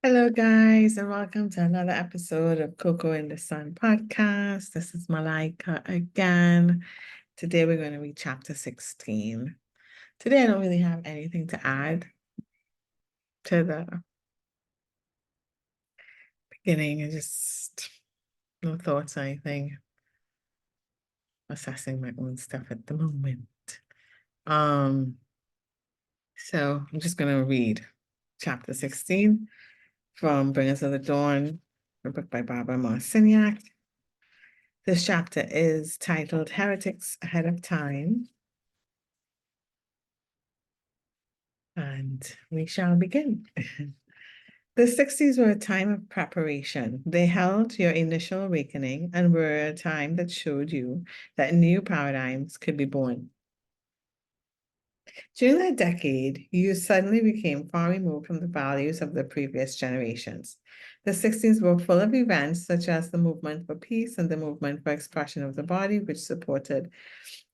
Hello, guys, and welcome to another episode of Coco in the Sun podcast. This is Malaika again. Today, we're going to read chapter 16. Today, I don't really have anything to add to the beginning. I just no thoughts or anything. Assessing my own stuff at the moment. Um, so I'm just going to read chapter 16 from Bringers of the Dawn, a book by Barbara Marciniak. This chapter is titled Heretics Ahead of Time. And we shall begin. The 60s were a time of preparation. They held your initial awakening and were a time that showed you that new paradigms could be born. During that decade, you suddenly became far removed from the values of the previous generations. The 60s were full of events such as the movement for peace and the movement for expression of the body, which supported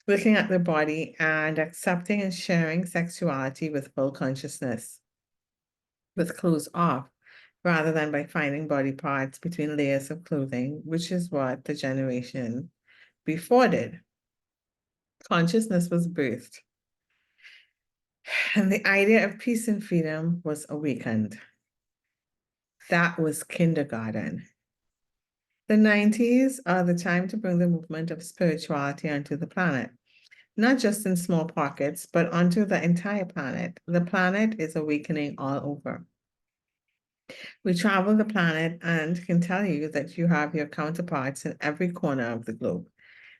looking at the body and accepting and sharing sexuality with full consciousness, with clothes off, rather than by finding body parts between layers of clothing, which is what the generation before did. Consciousness was birthed, and the idea of peace and freedom was awakened. That was kindergarten. The 90s are the time to bring the movement of spirituality onto the planet, not just in small pockets, but onto the entire planet. The planet is awakening all over. We travel the planet and can tell you that you have your counterparts in every corner of the globe.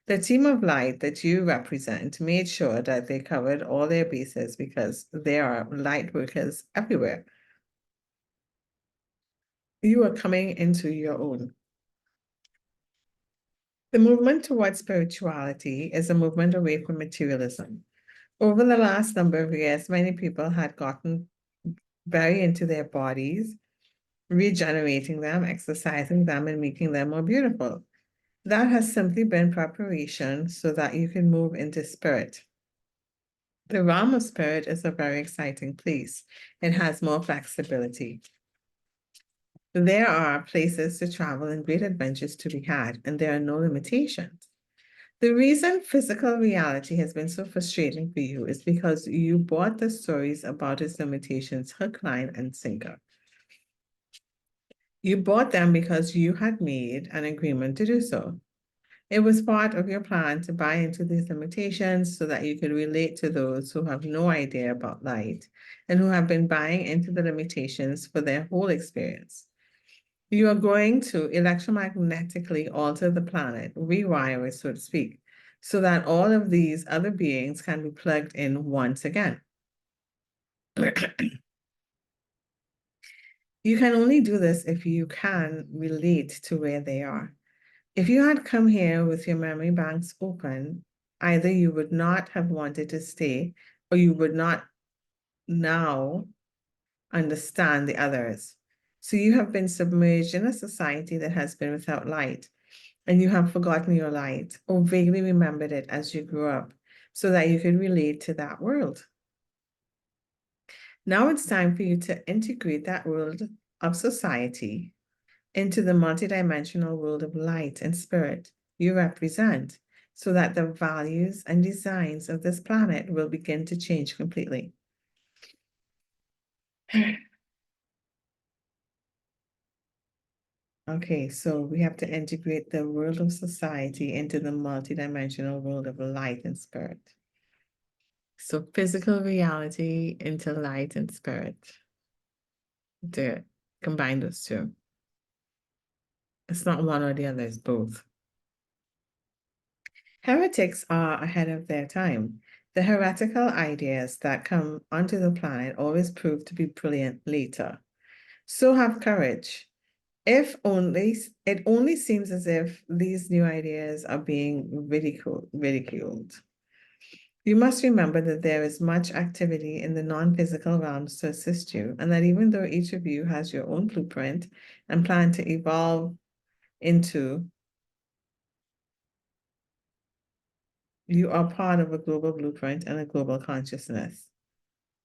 The team of light that you represent made sure that they covered all their bases because there are light workers everywhere. You are coming into your own. The movement towards spirituality is a movement away from materialism. Over the last number of years, many people had gotten very into their bodies, regenerating them, exercising them, and making them more beautiful. That has simply been preparation so that you can move into spirit. The realm of spirit is a very exciting place. It has more flexibility. There are places to travel and great adventures to be had, and there are no limitations. The reason physical reality has been so frustrating for you is because you bought the stories about its limitations hook, line, and sinker. You bought them because you had made an agreement to do so. It was part of your plan to buy into these limitations so that you could relate to those who have no idea about light and who have been buying into the limitations for their whole experience. You are going to electromagnetically alter the planet, rewire it, so to speak, so that all of these other beings can be plugged in once again. You can only do this if you can relate to where they are. If you had come here with your memory banks open, either you would not have wanted to stay or you would not now understand the others. So you have been submerged in a society that has been without light, and you have forgotten your light or vaguely remembered it as you grew up so that you could relate to that world. Now it's time for you to integrate that world of society into the multidimensional world of light and spirit you represent so that the values and designs of this planet will begin to change completely. Okay, so we have to integrate the world of society into the multidimensional world of light and spirit. So physical reality into light and spirit. To combine those two. It's not one or the other, it's both. Heretics are ahead of their time. The heretical ideas that come onto the planet always prove to be brilliant later. So have courage. If only it only seems as if these new ideas are being ridiculed. You must remember that there is much activity in the non-physical realms to assist you, and that even though each of you has your own blueprint and plan to evolve into, you are part of a global blueprint and a global consciousness.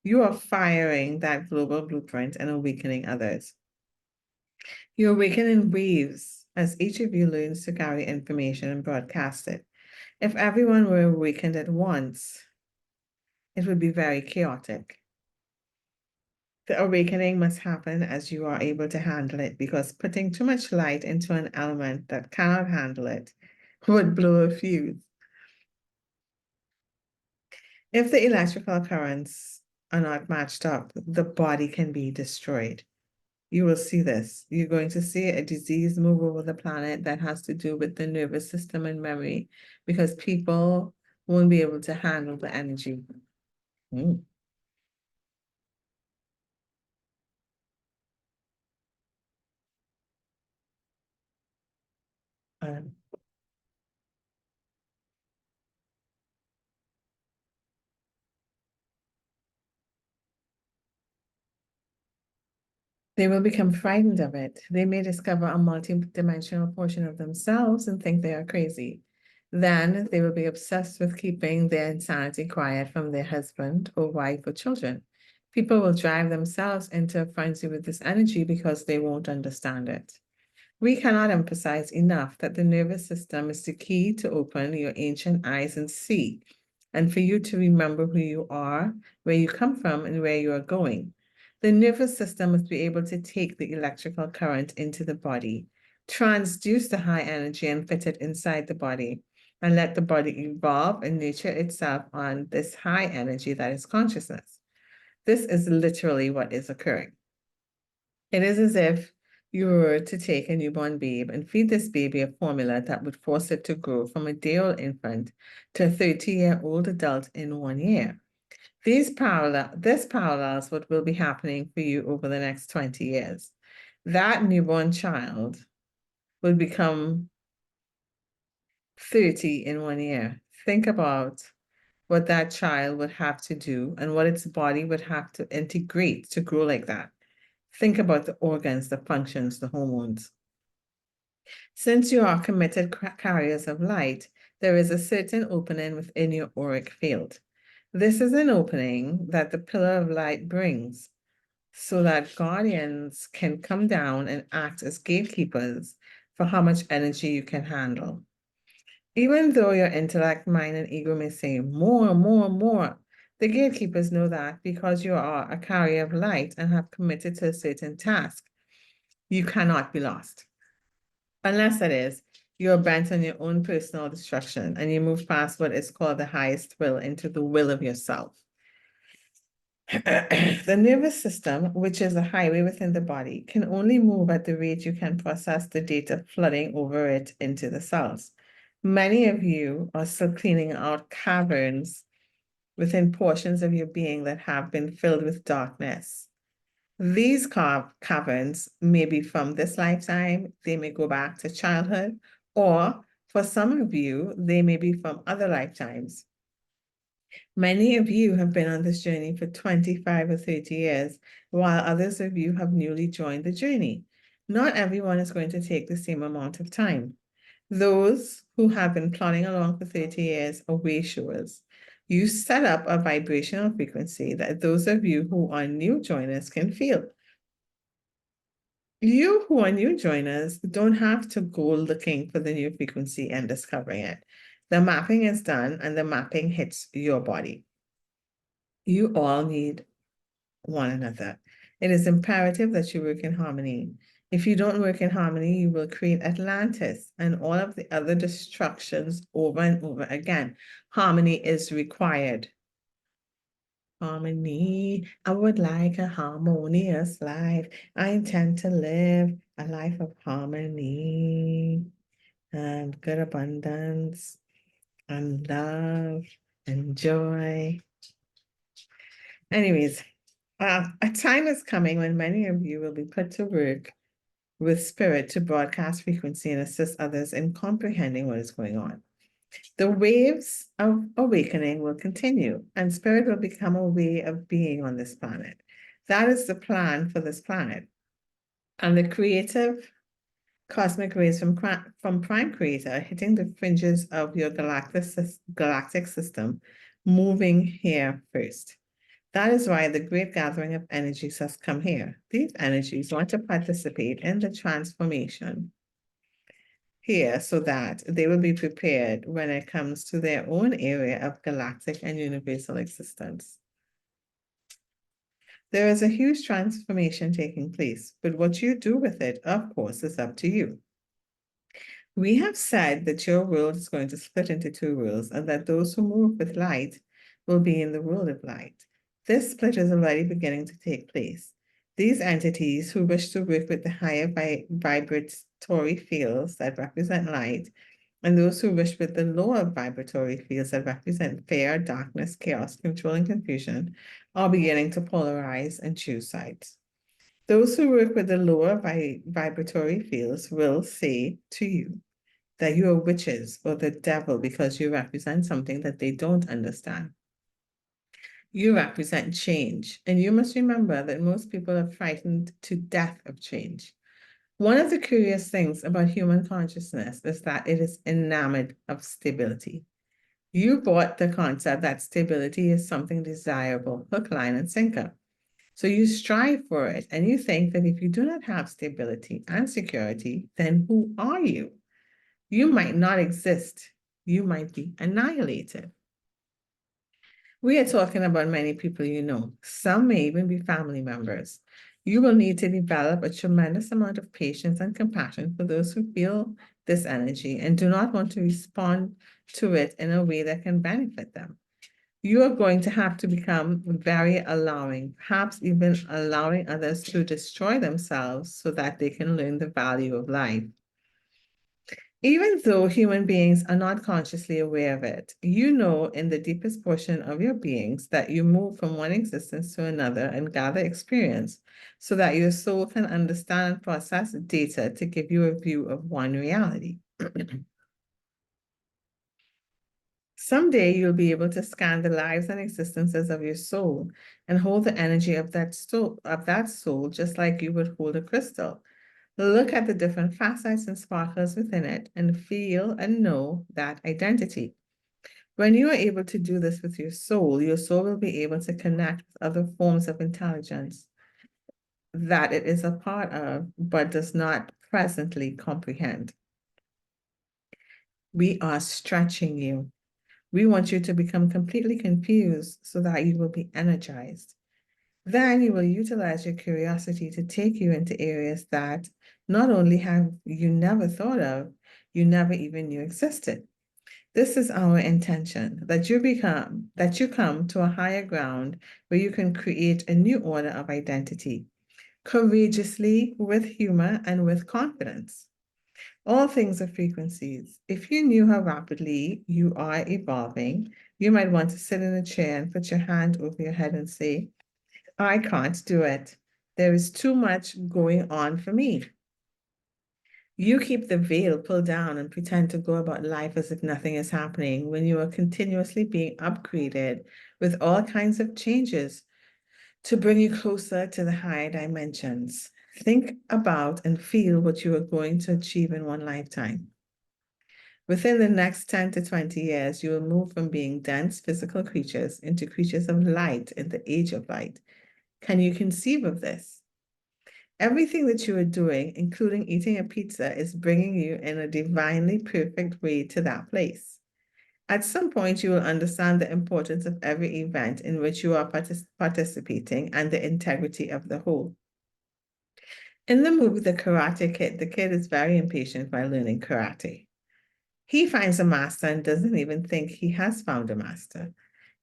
You are firing that global blueprint and awakening others. You awaken in waves as each of you learns to carry information and broadcast it. If everyone were awakened at once, it would be very chaotic. The awakening must happen as you are able to handle it, because putting too much light into an element that cannot handle it would blow a fuse. If the electrical currents are not matched up, the body can be destroyed. You will see this. You're going to see a disease move over the planet that has to do with the nervous system and memory, because people won't be able to handle the energy. Mm. Um, They will become frightened of it. They may discover a multi-dimensional portion of themselves and think they are crazy. Then they will be obsessed with keeping their insanity quiet from their husband or wife or children. People will drive themselves into a frenzy with this energy because they won't understand it. We cannot emphasize enough that the nervous system is the key to open your ancient eyes and see, and for you to remember who you are, where you come from, and where you are going. The nervous system must be able to take the electrical current into the body, transduce the high energy and fit it inside the body, and let the body evolve and nurture itself on this high energy that is consciousness. This is literally what is occurring. It is as if you were to take a newborn babe and feed this baby a formula that would force it to grow from a day-old infant to a 30-year-old adult in 1 year. This parallels what will be happening for you over the next 20 years. That newborn child will become 30 in 1 year. Think about what that child would have to do and what its body would have to integrate to grow like that. Think about the organs, the functions, the hormones. Since you are committed carriers of light, there is a certain opening within your auric field. This is an opening that the pillar of light brings, so that guardians can come down and act as gatekeepers for how much energy you can handle. Even though your intellect, mind, and ego may say more, more, more, the gatekeepers know that because you are a carrier of light and have committed to a certain task, you cannot be lost. Unless it is, you're bent on your own personal destruction and you move past what is called the highest will into the will of yourself. The nervous system, which is a highway within the body, can only move at the rate you can process the data flooding over it into the cells. Many of you are still cleaning out caverns within portions of your being that have been filled with darkness. These caverns may be from this lifetime, they may go back to childhood, or for some of you, they may be from other lifetimes. Many of you have been on this journey for 25 or 30 years, while others of you have newly joined the journey. Not everyone is going to take the same amount of time. Those who have been plodding along for 30 years are way showers. You set up a vibrational frequency that those of you who are new joiners can feel. You who are new joiners don't have to go looking for the new frequency and discovering it. The mapping is done and the mapping hits your body. You all need one another. It is imperative that you work in harmony. If you don't work in harmony, you will create Atlantis and all of the other destructions over and over again. Harmony is required. Harmony. I would like a harmonious life. I intend to live a life of harmony and good abundance and love and joy. Anyways, a time is coming when many of you will be put to work with spirit to broadcast frequency and assist others in comprehending what is going on. The waves of awakening will continue, and spirit will become a way of being on this planet. That is the plan for this planet. And the creative cosmic rays from Prime Creator hitting the fringes of your galactic system, moving here first. That is why the great gathering of energies has come here. These energies want to participate in the transformation here so that they will be prepared when it comes to their own area of galactic and universal existence. There is a huge transformation taking place, but what you do with it, of course, is up to you. We have said that your world is going to split into two worlds and that those who move with light will be in the world of light. This split is already beginning to take place. These entities who wish to work with the higher vibratory fields that represent light, and those who wish with the lower vibratory fields that represent fear, darkness, chaos, control, and confusion, are beginning to polarize and choose sides. Those who work with the lower vibratory fields will say to you that you are witches or the devil because you represent something that they don't understand. You represent change, and you must remember that most people are frightened to death of change. One of the curious things about human consciousness is that it is enamored of stability. You bought the concept that stability is something desirable, hook, line, and sinker. So you strive for it, and you think that if you do not have stability and security, then who are you? You might not exist. You might be annihilated. We are talking about many people you know. Some may even be family members. You will need to develop a tremendous amount of patience and compassion for those who feel this energy and do not want to respond to it in a way that can benefit them. You are going to have to become very allowing, perhaps even allowing others to destroy themselves so that they can learn the value of life. Even though human beings are not consciously aware of it, you know in the deepest portion of your beings that you move from one existence to another and gather experience so that your soul can understand and process data to give you a view of one reality. Someday you'll be able to scan the lives and existences of your soul and hold the energy of that soul just like you would hold a crystal. Look at the different facets and sparkles within it and feel and know that identity. When you are able to do this with your soul will be able to connect with other forms of intelligence that it is a part of, but does not presently comprehend. We are stretching you. We want you to become completely confused so that you will be energized. Then you will utilize your curiosity to take you into areas that not only have you never thought of, you never even knew existed. This is our intention, that you come to a higher ground where you can create a new order of identity, courageously, with humor, and with confidence. All things are frequencies. If you knew how rapidly you are evolving, you might want to sit in a chair and put your hand over your head and say, I can't do it. There is too much going on for me. You keep the veil pulled down and pretend to go about life as if nothing is happening when you are continuously being upgraded with all kinds of changes to bring you closer to the higher dimensions. Think about and feel what you are going to achieve in one lifetime. Within the next 10 to 20 years, you will move from being dense physical creatures into creatures of light in the age of light. Can you conceive of this? Everything that you are doing, including eating a pizza, is bringing you in a divinely perfect way to that place. At some point, you will understand the importance of every event in which you are participating and the integrity of the whole. In the movie The Karate Kid, the kid is very impatient by learning karate. He finds a master and doesn't even think he has found a master.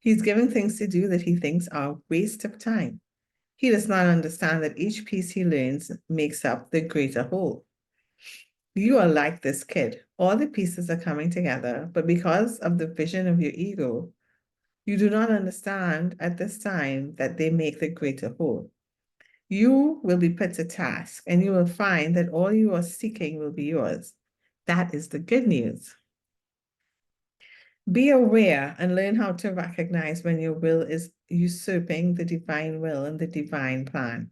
He's given things to do that he thinks are a waste of time. He does not understand that each piece he learns makes up the greater whole. You are like this kid. All the pieces are coming together, but because of the vision of your ego, you do not understand at this time that they make the greater whole. You will be put to task, and you will find that all you are seeking will be yours. That is the good news. Be aware and learn how to recognize when your will is usurping the divine will and the divine plan.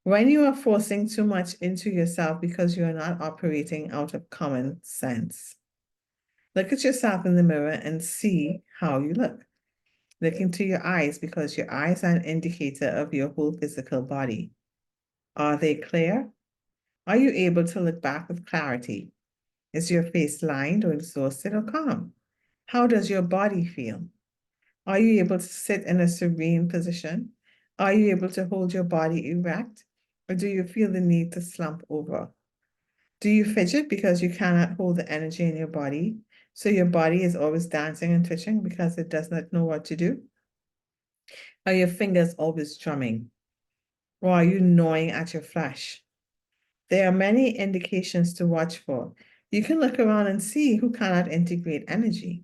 When you are forcing too much into yourself because you are not operating out of common sense. Look at yourself in the mirror and see how you look. Look into your eyes because your eyes are an indicator of your whole physical body. Are they clear? Are you able to look back with clarity? Is your face lined or exhausted or calm? How does your body feel? Are you able to sit in a serene position? Are you able to hold your body erect? Or do you feel the need to slump over? Do you fidget because you cannot hold the energy in your body? So your body is always dancing and twitching because it does not know what to do? Are your fingers always drumming? Or are you gnawing at your flesh? There are many indications to watch for. You can look around and see who cannot integrate energy.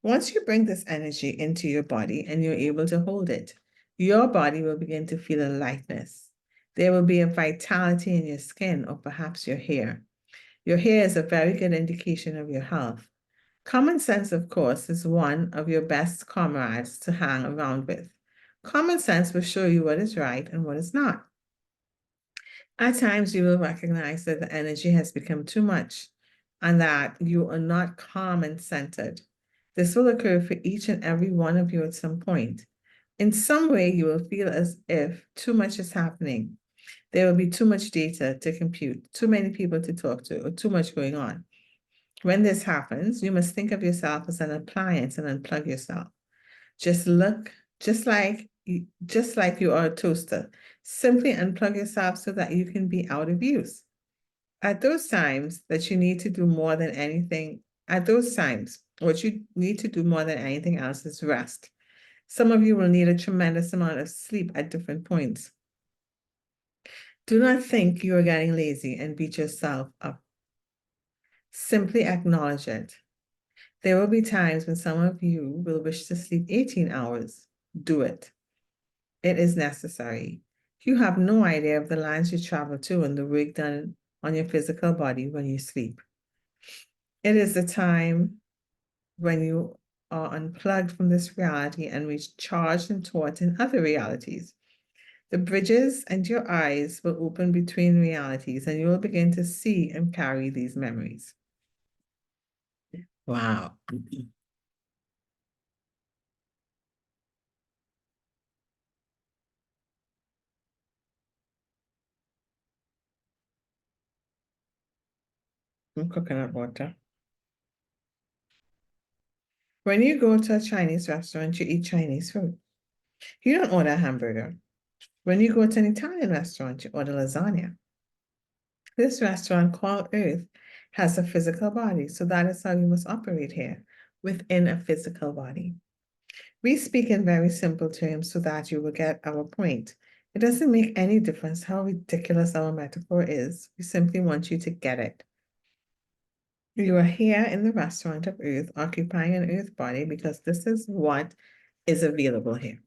Once you bring this energy into your body and you're able to hold it, your body will begin to feel a lightness. There will be a vitality in your skin or perhaps your hair. Your hair is a very good indication of your health. Common sense, of course, is one of your best comrades to hang around with. Common sense will show you what is right and what is not. At times, you will recognize that the energy has become too much and that you are not calm and centered. This will occur for each and every one of you at some point. In some way, you will feel as if too much is happening. There will be too much data to compute, too many people to talk to, or too much going on. When this happens, you must think of yourself as an appliance and unplug yourself. Just look, just like you are a toaster. Simply unplug yourself so that you can be out of use. At those times that you need to do more than anything, at those times, what you need to do more than anything else is rest. Some of you will need a tremendous amount of sleep at different points. Do not think you are getting lazy and beat yourself up. Simply acknowledge it. There will be times when some of you will wish to sleep 18 hours. Do it. It is necessary. You have no idea of the lands you travel to and the work done on your physical body when you sleep. It is the time when you are unplugged from this reality and recharged and taught in other realities. The bridges and your eyes will open between realities and you will begin to see and carry these memories. Wow. Some coconut water. When you go to a Chinese restaurant, you eat Chinese food. You don't order a hamburger. When you go to an Italian restaurant, you order lasagna. This restaurant called Earth has a physical body, so that is how you must operate here, within a physical body. We speak in very simple terms so that you will get our point. It doesn't make any difference how ridiculous our metaphor is. We simply want you to get it. You are here in the restaurant of Earth, occupying an Earth body because this is what is available here.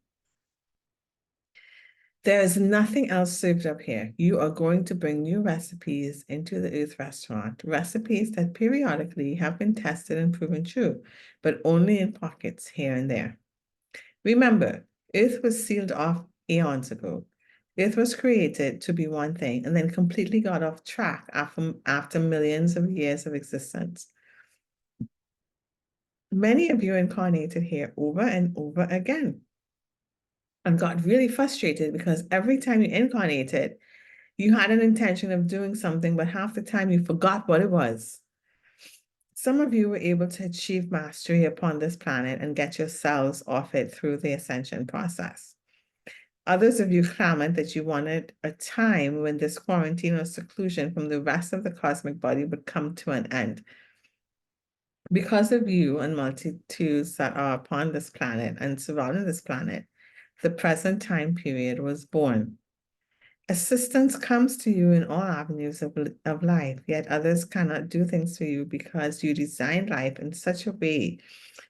There is nothing else served up here. You are going to bring new recipes into the Earth restaurant, recipes that periodically have been tested and proven true, but only in pockets here and there. Remember, Earth was sealed off eons ago. Earth was created to be one thing and then completely got off track after millions of years of existence. Many of you incarnated here over and over again and got really frustrated because every time you incarnated, you had an intention of doing something, but half the time you forgot what it was. Some of you were able to achieve mastery upon this planet and get yourselves off it through the ascension process. Others of you clamored that you wanted a time when this quarantine or seclusion from the rest of the cosmic body would come to an end. Because of you and multitudes that are upon this planet and surrounding this planet, the present time period was born. Assistance comes to you in all avenues of life, yet others cannot do things for you because you designed life in such a way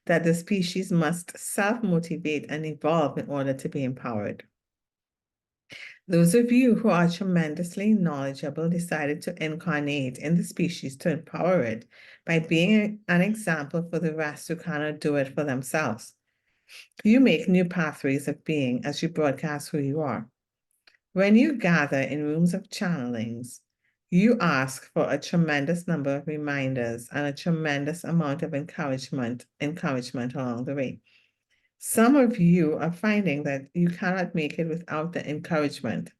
that the species must self-motivate and evolve in order to be empowered. Those of you who are tremendously knowledgeable decided to incarnate in the species to empower it by being an example for the rest who cannot do it for themselves. You make new pathways of being as you broadcast who you are. When you gather in rooms of channelings, you ask for a tremendous number of reminders and a tremendous amount of encouragement along the way. Some of you are finding that you cannot make it without the encouragement.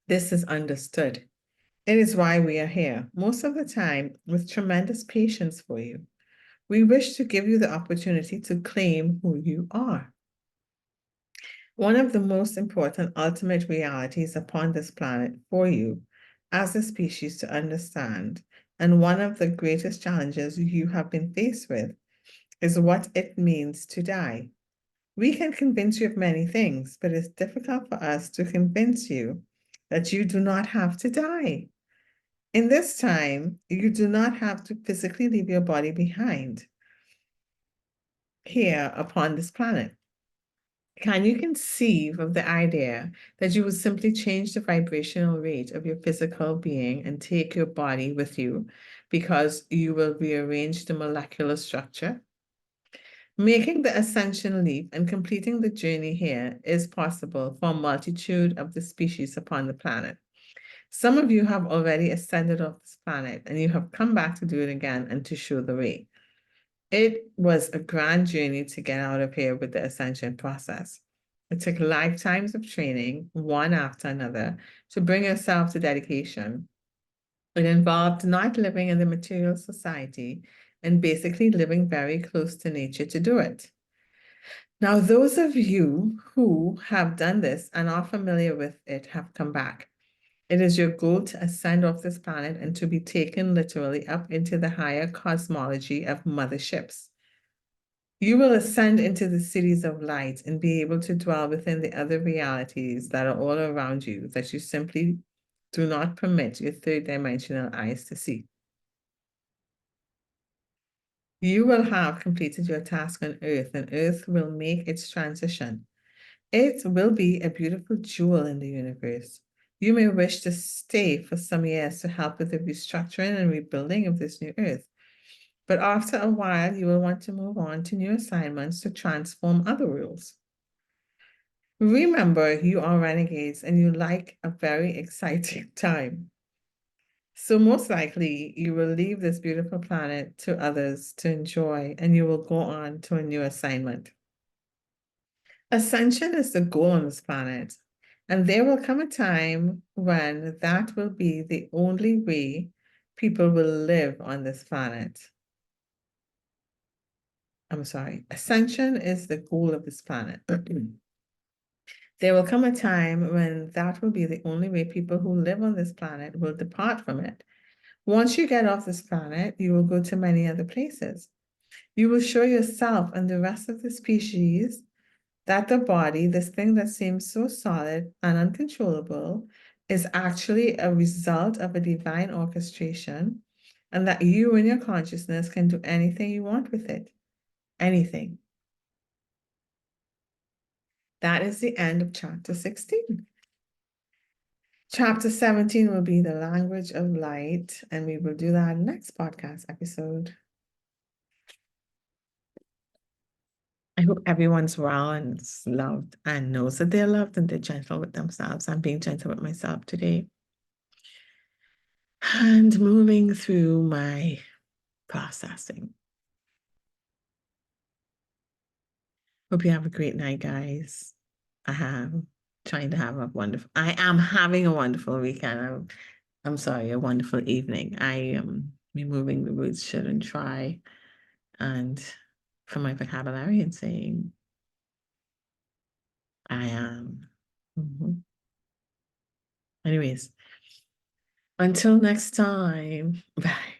This is understood. It is why we are here, most of the time with tremendous patience for you. We wish to give you the opportunity to claim who you are. One of the most important ultimate realities upon this planet for you as a species to understand, and one of the greatest challenges you have been faced with, is what it means to die. We can convince you of many things, but it's difficult for us to convince you that you do not have to die. In this time, you do not have to physically leave your body behind here upon this planet. Can you conceive of the idea that you would simply change the vibrational rate of your physical being and take your body with you because you will rearrange the molecular structure? Making the ascension leap and completing the journey here is possible for a multitude of the species upon the planet. Some of you have already ascended off this planet and you have come back to do it again and to show the way. It was a grand journey to get out of here with the ascension process. It took lifetimes of training, one after another, to bring yourself to dedication. It involved not living in the material society and basically living very close to nature to do it. Now, those of you who have done this and are familiar with it have come back. It is your goal to ascend off this planet and to be taken literally up into the higher cosmology of motherships. You will ascend into the cities of light and be able to dwell within the other realities that are all around you that you simply do not permit your third-dimensional eyes to see. You will have completed your task on Earth, and Earth will make its transition. It will be a beautiful jewel in the universe. You may wish to stay for some years to help with the restructuring and rebuilding of this new Earth. But after a while, you will want to move on to new assignments to transform other worlds. Remember, you are renegades and you like a very exciting time. So most likely, you will leave this beautiful planet to others to enjoy, and you will go on to a new assignment. Ascension is the goal on this planet, and there will come a time when that will be the only way people will live on this planet. I'm sorry, ascension is the goal of this planet. There will come a time when that will be the only way people who live on this planet will depart from it. Once you get off this planet, you will go to many other places. You will show yourself and the rest of the species that the body, this thing that seems so solid and uncontrollable, is actually a result of a divine orchestration, and that you and your consciousness can do anything you want with it. Anything. That is the end of chapter 16. Chapter 17 will be the language of light, and we will do that next podcast episode. I hope everyone's well and is loved and knows that they're loved and they're gentle with themselves. I'm being gentle with myself today. And moving through my processing. Hope you have a great night, guys. I am having a wonderful weekend. I'm sorry, a wonderful evening. I am removing the words should and try and from my vocabulary and saying I am. Anyways, until next time, bye.